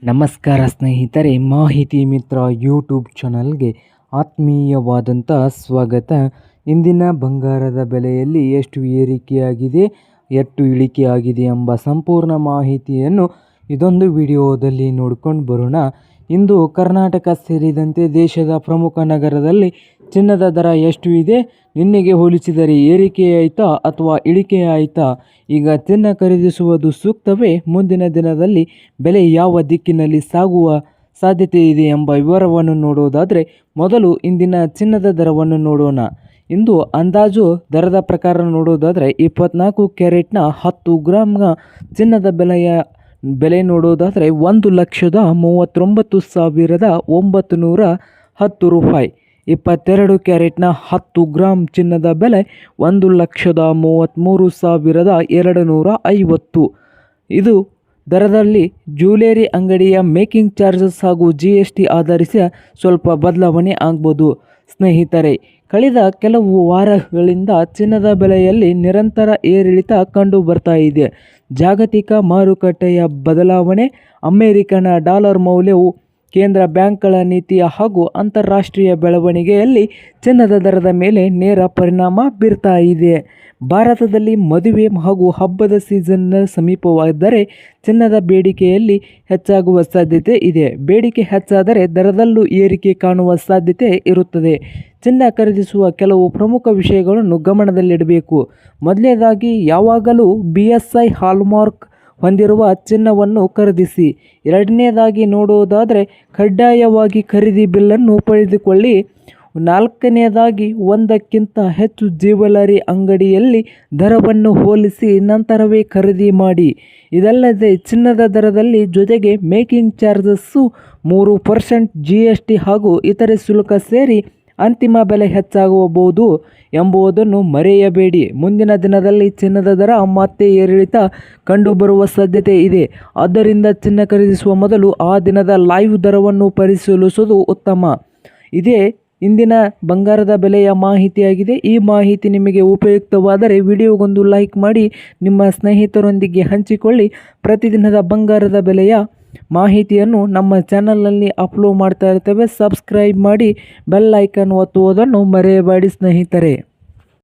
ನಮಸ್ಕಾರ ಸ್ನೇಹಿತರೆ, ಮಾಹಿತಿ ಮಿತ್ರ ಯೂಟ್ಯೂಬ್ ಚಾನಲ್ಗೆ ಆತ್ಮೀಯವಾದಂಥ ಸ್ವಾಗತ. ಇಂದಿನ ಬಂಗಾರದ ಬೆಲೆಯಲ್ಲಿ ಎಷ್ಟು ಏರಿಕೆಯಾಗಿದೆ, ಎಷ್ಟು ಇಳಿಕೆಯಾಗಿದೆ ಎಂಬ ಸಂಪೂರ್ಣ ಮಾಹಿತಿಯನ್ನು ಇದೊಂದು ವಿಡಿಯೋದಲ್ಲಿ ನೋಡ್ಕೊಂಡು ಬರೋಣ. ಇಂದು ಕರ್ನಾಟಕ ಸೇರಿದಂತೆ ದೇಶದ ಪ್ರಮುಖ ನಗರದಲ್ಲಿ ಚಿನ್ನದ ದರ ಎಷ್ಟು ಇದೆ, ನಿನ್ನೆಗೆ ಹೋಲಿಸಿದರೆ ಏರಿಕೆಯಾಯಿತಾ ಅಥವಾ ಇಳಿಕೆಯಾಯಿತಾ, ಈಗ ಚಿನ್ನ ಖರೀದಿಸುವುದು ಸೂಕ್ತವೇ, ಮುಂದಿನ ದಿನದಲ್ಲಿ ಬೆಲೆ ಯಾವ ದಿಕ್ಕಿನಲ್ಲಿ ಸಾಗುವ ಸಾಧ್ಯತೆ ಇದೆ ಎಂಬ ವಿವರವನ್ನು ನೋಡೋದಾದರೆ ಮೊದಲು ಇಂದಿನ ಚಿನ್ನದ ದರವನ್ನು ನೋಡೋಣ. ಇಂದು ಅಂದಾಜು ದರದ ಪ್ರಕಾರ ನೋಡೋದಾದರೆ 24 ಕ್ಯಾರೆಟ್ನ 10 ಗ್ರಾಮ್ನ ಚಿನ್ನದ ಬೆಲೆ ನೋಡೋದಾದರೆ 1,39,910 ರೂಪಾಯಿ. 22 ಕ್ಯಾರೆಟ್ನ 10 ಗ್ರಾಮ್ ಚಿನ್ನದ ಬೆಲೆ 1,33,250. ಇದು ದರದಲ್ಲಿ ಜ್ಯುವೆಲರಿ ಅಂಗಡಿಯ ಮೇಕಿಂಗ್ ಚಾರ್ಜಸ್ ಹಾಗೂ GST ಆಧರಿಸಿ ಸ್ವಲ್ಪ ಬದಲಾವಣೆ ಆಗ್ಬೋದು. ಸ್ನೇಹಿತರೆ, ಕಳೆದ ಕೆಲವು ವಾರಗಳಿಂದ ಚಿನ್ನದ ಬೆಲೆಯಲ್ಲಿ ನಿರಂತರ ಏರಿಳಿತ ಕಂಡು ಬರ್ತಾ ಇದೆ. ಜಾಗತಿಕ ಮಾರುಕಟ್ಟೆಯ ಬದಲಾವಣೆ, ಅಮೆರಿಕನ ಡಾಲರ್ ಮೌಲ್ಯವು, ಕೇಂದ್ರ ಬ್ಯಾಂಕ್ಗಳ ನೀತಿಯ ಹಾಗೂ ಅಂತಾರಾಷ್ಟ್ರೀಯ ಬೆಳವಣಿಗೆಯಲ್ಲಿ ಚಿನ್ನದ ದರದ ಮೇಲೆ ನೇರ ಪರಿಣಾಮ ಬೀರ್ತಾ ಇದೆ. ಭಾರತದಲ್ಲಿ ಮದುವೆ ಹಾಗೂ ಹಬ್ಬದ ಸೀಸನ್ ಸಮೀಪವಾದರೆ ಚಿನ್ನದ ಬೇಡಿಕೆಯಲ್ಲಿ ಹೆಚ್ಚಾಗುವ ಸಾಧ್ಯತೆ ಇದೆ. ಬೇಡಿಕೆ ಹೆಚ್ಚಾದರೆ ದರದಲ್ಲೂ ಏರಿಕೆ ಕಾಣುವ ಸಾಧ್ಯತೆ ಇರುತ್ತದೆ. ಚಿನ್ನ ಖರೀದಿಸುವ ಕೆಲವು ಪ್ರಮುಖ ವಿಷಯಗಳನ್ನು ಗಮನದಲ್ಲಿಡಬೇಕು. ಮೊದಲನೇದಾಗಿ, ಯಾವಾಗಲೂ BSI ಹಾಲ್ಮಾರ್ಕ್ ಹೊಂದಿರುವ ಚಿನ್ನವನ್ನು ಖರೀದಿಸಿ. ಎರಡನೇದಾಗಿ ನೋಡುವುದಾದರೆ ಕಡ್ಡಾಯವಾಗಿ ಖರೀದಿ ಬಿಲ್ಲನ್ನು ಪಡೆದುಕೊಳ್ಳಿ. ನಾಲ್ಕನೇದಾಗಿ, ಒಂದಕ್ಕಿಂತ ಹೆಚ್ಚು ಜ್ಯುವೆಲರಿ ಅಂಗಡಿಯಲ್ಲಿ ದರವನ್ನು ಹೋಲಿಸಿ ನಂತರವೇ ಖರೀದಿ ಮಾಡಿ. ಇದಲ್ಲದೆ ಚಿನ್ನದ ದರದಲ್ಲಿ ಜೊತೆಗೆ ಮೇಕಿಂಗ್ ಚಾರ್ಜಸ್ಸು 3% GST ಹಾಗೂ ಇತರೆ ಶುಲ್ಕ ಸೇರಿ ಅಂತಿಮ ಬೆಲೆ ಹೆಚ್ಚಾಗಬಹುದು ಎಂಬುದನ್ನು ಮರೆಯಬೇಡಿ. ಮುಂದಿನ ದಿನದಲ್ಲಿ ಚಿನ್ನದ ದರ ಮತ್ತೆ ಏರಿಳಿತ ಕಂಡುಬರುವ ಸಾಧ್ಯತೆ ಇದೆ. ಆದ್ದರಿಂದ ಚಿನ್ನ ಖರೀದಿಸುವ ಮೊದಲು ಆ ದಿನದ ಲೈವ್ ದರವನ್ನು ಪರಿಶೀಲಿಸುವುದು ಉತ್ತಮ. ಇದೇ ಇಂದಿನ ಬಂಗಾರದ ಬೆಲೆಯ ಮಾಹಿತಿಯಾಗಿದೆ. ಈ ಮಾಹಿತಿ ನಿಮಗೆ ಉಪಯುಕ್ತವಾದರೆ ವಿಡಿಯೋಗೊಂದು ಲೈಕ್ ಮಾಡಿ ನಿಮ್ಮ ಸ್ನೇಹಿತರೊಂದಿಗೆ ಹಂಚಿಕೊಳ್ಳಿ. ಪ್ರತಿದಿನದ ಬಂಗಾರದ ಬೆಲೆಯ ಮಾಹಿತಿಯನ್ನು ನಮ್ಮ ಚಾನಲ್ನಲ್ಲಿ ಅಪ್ಲೋಡ್ ಮಾಡ್ತಾ ಇರ್ತೇವೆ. ಸಬ್ಸ್ಕ್ರೈಬ್ ಮಾಡಿ, ಬೆಲ್ ಐಕಾನ್ ಒತ್ತುವುದನ್ನು ಮರೆಯಬೇಡಿ ಸ್ನೇಹಿತರೆ.